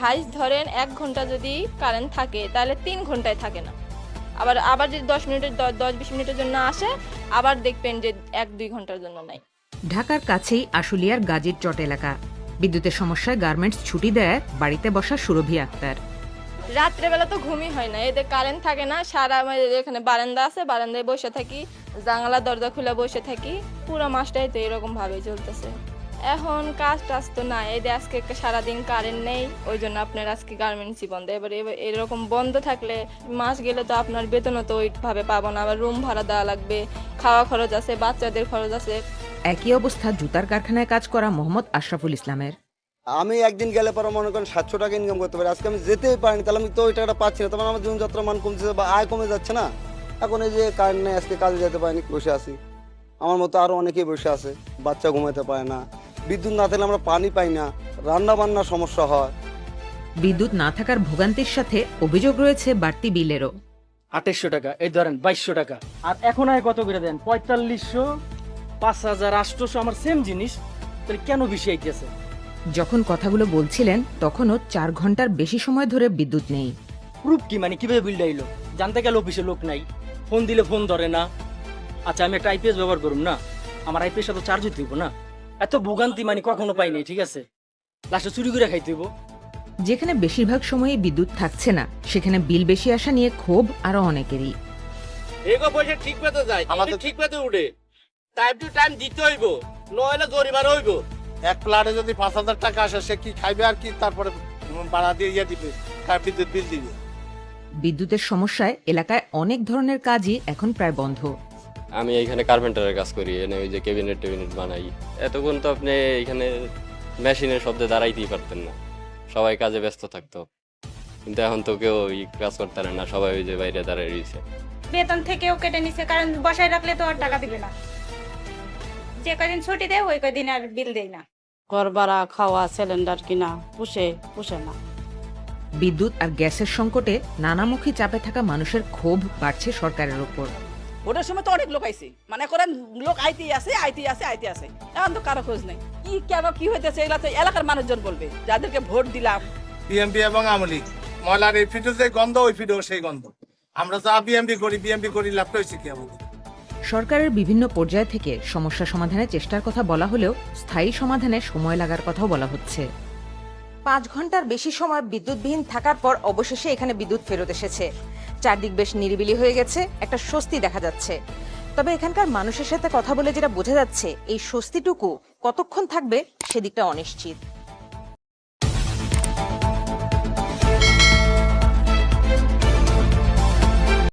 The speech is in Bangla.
হাইস্ট ধরেন 1 ঘন্টা যদি কারেন্ট থাকে তাহলে 3 ঘন্টায় থাকে না। আবার যদি 10-20 মিনিটের জন্য আসে, আবার দেখবেন যে 1-2 ঘন্টার জন্য নাই। ঢাকার কাছেই আশুলিয়ার গাজীর চট এলাকা। বিদ্যুতের সমস্যায় গার্মেন্টস ছুটি দেয় বাড়িতে বসা সুরভি আক্তার। রাত্রেবেলা তো ঘুমই হয় না, এদের কারেন্ট থাকে না। সারা এখানে বারান্দা আছে, বারান্দায় বসে থাকি, জানালা দরজা খুলে বসে থাকি। পুরো মাসটাই তো এরকম ভাবে চলতেছে। এখন কাজ টাজ তো নাই, এই যে আজকে সারাদিন কারেন্ট নেই, ওই জন্য আপনার আজকে গার্মেন্টসই বন্ধ। এবার এরকম বন্ধ থাকলে মাস গেলে তো আপনার বেতনও তো ওইভাবে পাবো না, আবার রুম ভাড়া দেওয়া লাগবে, খাওয়া খরচ আছে, বাচ্চাদের খরচ আছে। একই অবস্থা জুতার কারখানায় কাজ করা মোহাম্মদ আশরাফুল ইসলামের। আমি একদিন গেলে পরে মনে করেন 700 টাকা ইনকাম করতে পারি, আজকে আমি যেতেই পারিনি, তাহলে আমি তো ওই টাকাটা পাচ্ছি না, তখন আমার জীবনযাত্রার মান কমছে বা আয় কমে যাচ্ছে না। এখন এই যে কারেন্ট নেই, আজকে কাজে যেতে পারিনি, বসে আছি। আমার মতো আরও অনেকেই বসে আছে, বাচ্চা ঘুমাতে পারে না। বিদ্যুৎ না থাকলে আমরা পানি পাই না, রান্না বান্নার সমস্যা হয়। বিদ্যুৎ না থাকার ভোগান্তির সাথে অভিযোগ রয়েছে বাড়তি বিলেরও। 2800 টাকা, এই ধরেন 2200 টাকা, আর এখন আয় কত করে দেন? 4500, 5800, আমার সেম জিনিস, তাহলে কেন বেশি আইতেছে? যখন কথাগুলো বলছিলেন তখনও 4 ঘন্টার বেশি সময় ধরে বিদ্যুৎ নেই। প্রুফ কি, মানে কিভাবে বিল ডাইলো? জানতে গেলে অফিসে লোক নাই, ফোন দিলে ফোন ধরে না। আচ্ছা, আমি একটা আইপিএস ব্যবহার করুম না, আমার আইপিএস তো চার্জ হইতে হইব না। এত ভোগান্তি মানে কখনো পাইনি, ঠিক আছে? লাস্টে চুরি করে খাইতে হইব। যেখানে বেশিরভাগ সময়ই বিদ্যুৎ থাকছে না, সেখানে বিল বেশি আসা নিয়ে ক্ষোভ আরো অনেকেরই। এগো পয়সা ঠিক মতো যায়, আমাদের ঠিক মতো উঠে, টাইম টু টাইম দিতে হইব, নইলে জরিমানা হইব। এক প্লাটে যদি 5000 টাকা আসে, সে কি খাইবে আর কি, তারপরে ভাড়া দিয়ে ইয়ে দিবে, বিদ্যুৎ বিল দিবে। বিদ্যুতের সমস্যায় এলাকায় অনেক ধরনের কাজই এখন প্রায় বন্ধ। আমি এখানে কার্পেন্টারের কাজ করি, এনে ওই যে ক্যাবিনেট বানাই। এতক্ষণ তো আপনি এখানে মেশিনের শব্দে দাঁড়াইতেই পারতেন না, সবাই কাজে ব্যস্ত থাকতো। কিন্তু এখন তো কেউ কাজ করতে পারে না, সবাই ওই যে বাইরে দাঁড়ায় রয়েছে। বেতন থেকেও কেটে নিছে, কারণ বসায় রাখলে তো আর টাকা দিবে না। যে কদিন ছুটি দেয় ওই কদিন আর বিল দেয় না। ঘর ভাড়া, খাওয়া, সিলিন্ডার কিনা পুষে না। বিদ্যুৎ আর গ্যাসের সংকটে নানামুখী চাপে থাকা মানুষের ক্ষোভ বাড়ছে সরকারের উপর। ভোটের সময় তো অনেক লোক আইছে, মানে করেন লোক আইতেই আছে। এখন তো কারো খোঁজ নেই, কি কেন কি হইতেছে এগুলা তো এলাকার মানুষজন বলবে, যাদেরকে ভোট দিলাম। বিএমপি এবং আওয়ামী লীগ, ময়লার এই ফিডো যে গন্ধ, ওই ফিডো সেই গন্ধ। আমরা যা বিএমপি করি লাভ হয়েছে কি আমাদের? সরকারের বিভিন্ন পর্যায় থেকে সমস্যা সমাধানের চেষ্টার কথা বলা হলেও স্থায়ী সমাধানে সময় লাগার কথাও বলা হচ্ছে। 5 ঘন্টার বেশি সময় বিদ্যুৎবিহীন থাকার পর অবশেষে এখানে বিদ্যুৎ ফেরত এসেছে। চারদিক বেশ নিরিবিলি হয়ে গেছে, একটা স্বস্তি দেখা যাচ্ছে। তবে এখানকার মানুষের সাথে কথা বলে যেটা বোঝা যাচ্ছে, এই স্বস্তিটুকু কতক্ষণ থাকবে সেদিকটা অনিশ্চিত।